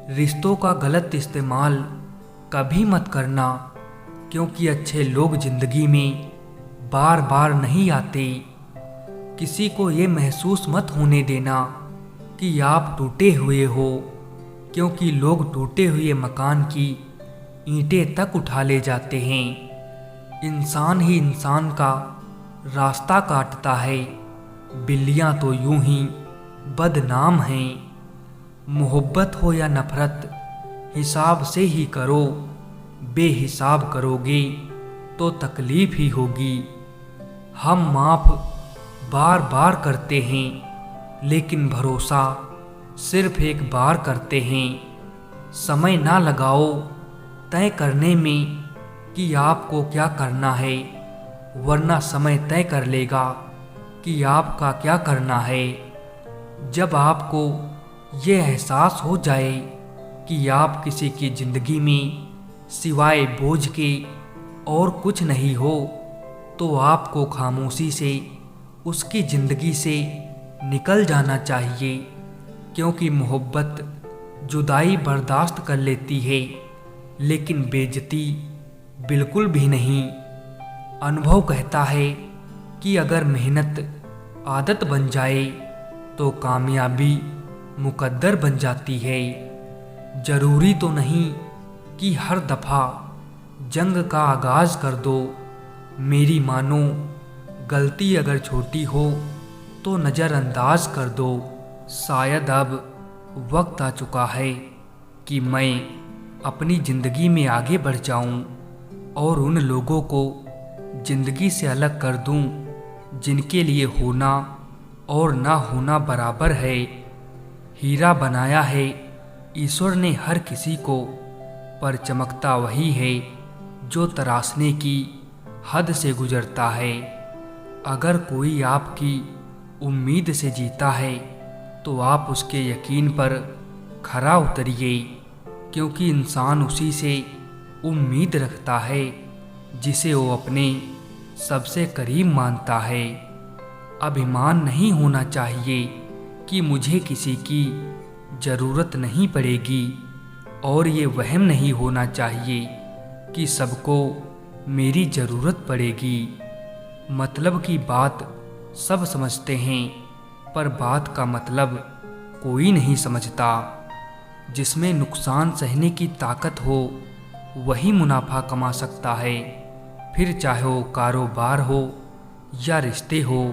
रिश्तों का गलत इस्तेमाल कभी मत करना, क्योंकि अच्छे लोग ज़िंदगी में बार बार नहीं आते। किसी को ये महसूस मत होने देना कि आप टूटे हुए हो, क्योंकि लोग टूटे हुए मकान की ईंटें तक उठा ले जाते हैं। इंसान ही इंसान का रास्ता काटता है, बिल्लियाँ तो यूं ही बदनाम हैं। मोहब्बत हो या नफरत, हिसाब से ही करो, बेहिसाब करोगे तो तकलीफ ही होगी। हम माफ़ बार बार करते हैं, लेकिन भरोसा सिर्फ एक बार करते हैं। समय ना लगाओ तय करने में कि आपको क्या करना है, वरना समय तय कर लेगा कि आपका क्या करना है। जब आपको ये एहसास हो जाए कि आप किसी की ज़िंदगी में सिवाय बोझ के और कुछ नहीं हो, तो आपको खामोशी से उसकी ज़िंदगी से निकल जाना चाहिए, क्योंकि मोहब्बत जुदाई बर्दाश्त कर लेती है, लेकिन बेइज्जती बिल्कुल भी नहीं। अनुभव कहता है कि अगर मेहनत आदत बन जाए तो कामयाबी मुकद्दर बन जाती है। ज़रूरी तो नहीं कि हर दफ़ा जंग का आगाज़ कर दो। मेरी मानो, गलती अगर छोटी हो तो नज़रअंदाज कर दो। शायद अब वक्त आ चुका है कि मैं अपनी ज़िंदगी में आगे बढ़ जाऊं और उन लोगों को ज़िंदगी से अलग कर दूं जिनके लिए होना और ना होना बराबर है। हीरा बनाया है ईश्वर ने हर किसी को, पर चमकता वही है जो तराशने की हद से गुजरता है। अगर कोई आपकी उम्मीद से जीता है तो आप उसके यकीन पर खरा उतरिए, क्योंकि इंसान उसी से उम्मीद रखता है जिसे वो अपने सबसे करीब मानता है। अभिमान नहीं होना चाहिए कि मुझे किसी की ज़रूरत नहीं पड़ेगी, और ये वहम नहीं होना चाहिए कि सबको मेरी ज़रूरत पड़ेगी। मतलब की बात सब समझते हैं, पर बात का मतलब कोई नहीं समझता। जिसमें नुकसान सहने की ताकत हो वही मुनाफा कमा सकता है, फिर चाहे वो कारोबार हो या रिश्ते हो।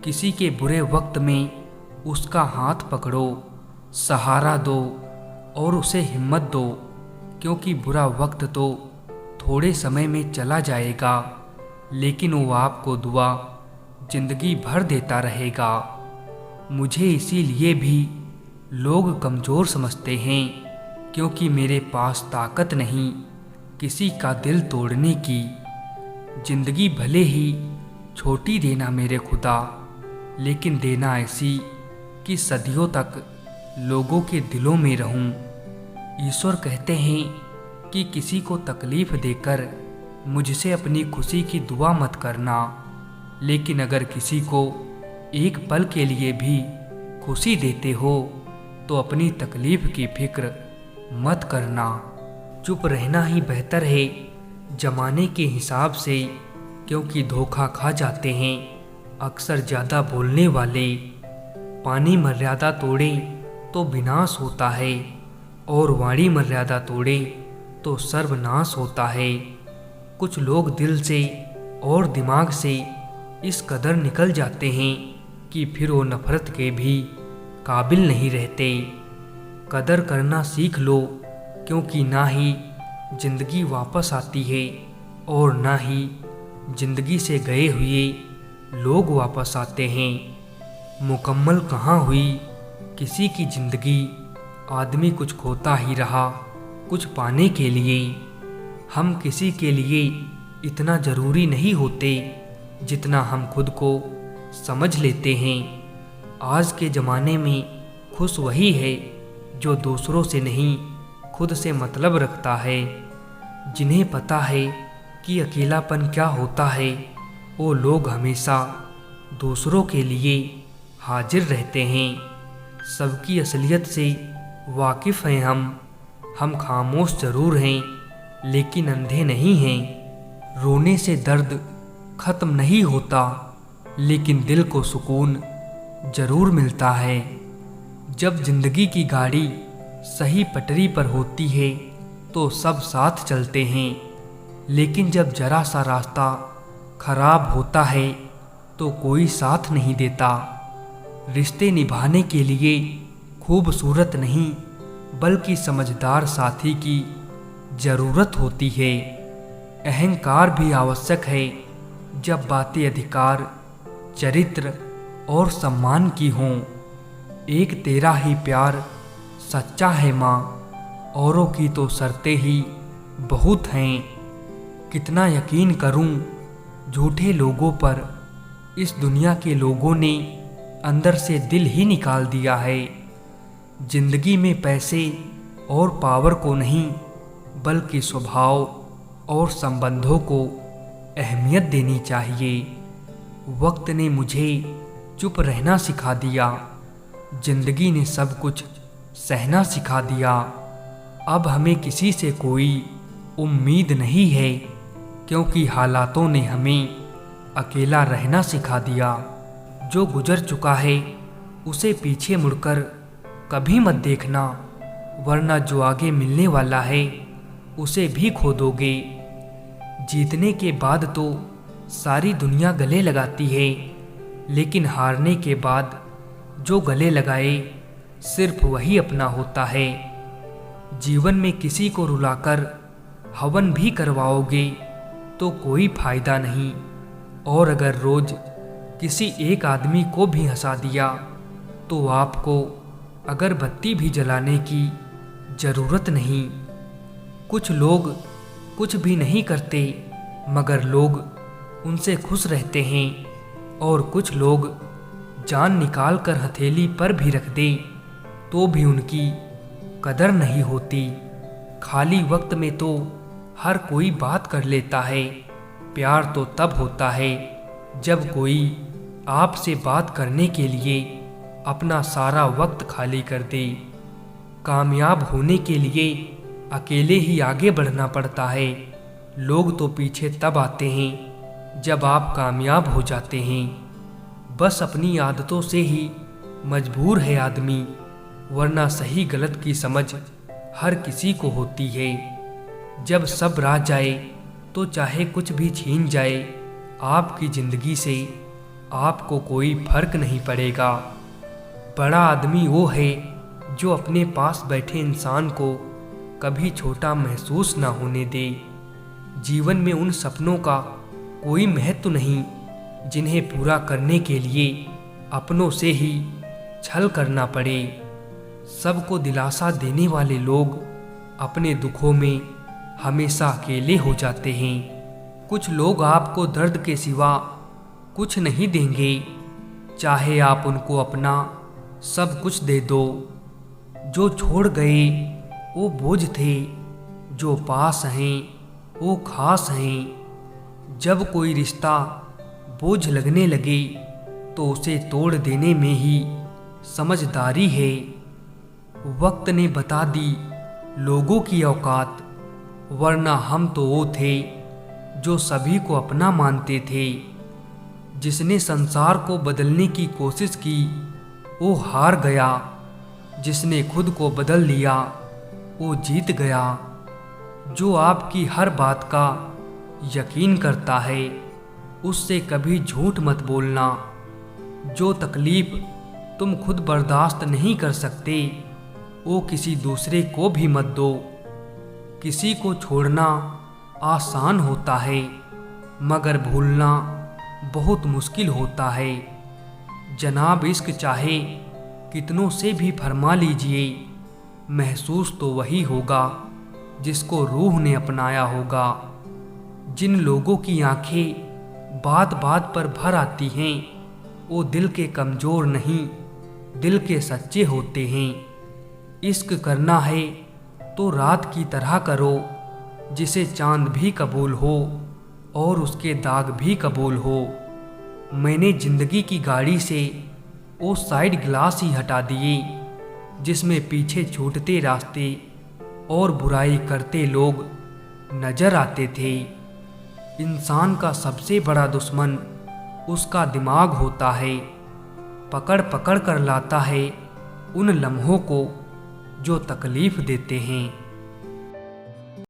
किसी के बुरे वक्त में उसका हाथ पकड़ो, सहारा दो और उसे हिम्मत दो, क्योंकि बुरा वक्त तो थोड़े समय में चला जाएगा, लेकिन वो आपको दुआ जिंदगी भर देता रहेगा। मुझे इसीलिए भी लोग कमज़ोर समझते हैं, क्योंकि मेरे पास ताकत नहीं किसी का दिल तोड़ने की। जिंदगी भले ही छोटी देना मेरे खुदा, लेकिन देना ऐसी कि सदियों तक लोगों के दिलों में रहूं। ईश्वर कहते हैं कि किसी को तकलीफ देकर मुझसे अपनी खुशी की दुआ मत करना, लेकिन अगर किसी को एक पल के लिए भी खुशी देते हो तो अपनी तकलीफ की फिक्र मत करना। चुप रहना ही बेहतर है जमाने के हिसाब से, क्योंकि धोखा खा जाते हैं अक्सर ज़्यादा बोलने वाले। पानी मर्यादा तोड़े तो विनाश होता है, और वाणी मर्यादा तोड़े तो सर्वनाश होता है। कुछ लोग दिल से और दिमाग से इस कदर निकल जाते हैं कि फिर वो नफरत के भी काबिल नहीं रहते। कदर करना सीख लो, क्योंकि ना ही जिंदगी वापस आती है और ना ही जिंदगी से गए हुए लोग वापस आते हैं। मुकम्मल कहाँ हुई किसी की ज़िंदगी, आदमी कुछ खोता ही रहा कुछ पाने के लिए। हम किसी के लिए इतना ज़रूरी नहीं होते जितना हम खुद को समझ लेते हैं। आज के ज़माने में खुश वही है जो दूसरों से नहीं खुद से मतलब रखता है। जिन्हें पता है कि अकेलापन क्या होता है, वो लोग हमेशा दूसरों के लिए हाजिर रहते हैं। सबकी असलियत से वाकिफ़ हैं हम खामोश ज़रूर हैं लेकिन अंधे नहीं हैं। रोने से दर्द ख़त्म नहीं होता लेकिन दिल को सुकून ज़रूर मिलता है। जब ज़िंदगी की गाड़ी सही पटरी पर होती है तो सब साथ चलते हैं, लेकिन जब ज़रा सा रास्ता खराब होता है तो कोई साथ नहीं देता। रिश्ते निभाने के लिए खूबसूरत नहीं बल्कि समझदार साथी की ज़रूरत होती है। अहंकार भी आवश्यक है जब बातें अधिकार, चरित्र और सम्मान की हों। एक तेरा ही प्यार सच्चा है माँ, औरों की तो शर्तें ही बहुत हैं। कितना यकीन करूं झूठे लोगों पर, इस दुनिया के लोगों ने अंदर से दिल ही निकाल दिया है। जिंदगी में पैसे और पावर को नहीं बल्कि स्वभाव और संबंधों को अहमियत देनी चाहिए। वक्त ने मुझे चुप रहना सिखा दिया, जिंदगी ने सब कुछ सहना सिखा दिया। अब हमें किसी से कोई उम्मीद नहीं है क्योंकि हालातों ने हमें अकेला रहना सिखा दिया। जो गुजर चुका है उसे पीछे मुड़कर कभी मत देखना, वरना जो आगे मिलने वाला है उसे भी खो दोगे। जीतने के बाद तो सारी दुनिया गले लगाती है, लेकिन हारने के बाद जो गले लगाए सिर्फ वही अपना होता है। जीवन में किसी को रुलाकर हवन भी करवाओगे तो कोई फायदा नहीं, और अगर रोज किसी एक आदमी को भी हंसा दिया तो आपको अगरबत्ती भी जलाने की ज़रूरत नहीं। कुछ लोग कुछ भी नहीं करते मगर लोग उनसे खुश रहते हैं, और कुछ लोग जान निकाल कर हथेली पर भी रख दें तो भी उनकी कदर नहीं होती। खाली वक्त में तो हर कोई बात कर लेता है, प्यार तो तब होता है जब कोई आपसे बात करने के लिए अपना सारा वक्त खाली कर दे। कामयाब होने के लिए अकेले ही आगे बढ़ना पड़ता है। लोग तो पीछे तब आते हैं जब आप कामयाब हो जाते हैं। बस अपनी आदतों से ही मजबूर है आदमी, वरना सही गलत की समझ हर किसी को होती है। जब सब आ जाए तो चाहे कुछ भी छीन जाए आपकी ज़िंदगी से, आपको कोई फर्क नहीं पड़ेगा। बड़ा आदमी वो है जो अपने पास बैठे इंसान को कभी छोटा महसूस ना होने दे। जीवन में उन सपनों का कोई महत्व नहीं जिन्हें पूरा करने के लिए अपनों से ही छल करना पड़े। सबको दिलासा देने वाले लोग अपने दुखों में हमेशा अकेले हो जाते हैं। कुछ लोग आपको दर्द के सिवा कुछ नहीं देंगे, चाहे आप उनको अपना सब कुछ दे दो। जो छोड़ गए वो बोझ थे, जो पास हैं वो खास हैं। जब कोई रिश्ता बोझ लगने लगे तो उसे तोड़ देने में ही समझदारी है। वक्त ने बता दी लोगों की औकात, वरना हम तो वो थे जो सभी को अपना मानते थे। जिसने संसार को बदलने की कोशिश की वो हार गया, जिसने खुद को बदल लिया वो जीत गया। जो आपकी हर बात का यकीन करता है उससे कभी झूठ मत बोलना। जो तकलीफ तुम खुद बर्दाश्त नहीं कर सकते वो किसी दूसरे को भी मत दो। किसी को छोड़ना आसान होता है मगर भूलना बहुत मुश्किल होता है। जनाब इश्क चाहे कितनों से भी फरमा लीजिए, महसूस तो वही होगा जिसको रूह ने अपनाया होगा। जिन लोगों की आंखें बात बात पर भर आती हैं वो दिल के कमज़ोर नहीं, दिल के सच्चे होते हैं। इश्क करना है तो रात की तरह करो, जिसे चांद भी कबूल हो और उसके दाग भी कबूल हो। मैंने ज़िंदगी की गाड़ी से वो साइड ग्लास ही हटा दिए जिसमें पीछे छूटते रास्ते और बुराई करते लोग नजर आते थे। इंसान का सबसे बड़ा दुश्मन उसका दिमाग होता है। पकड़ पकड़ कर लाता है उन लम्हों को जो तकलीफ देते हैं।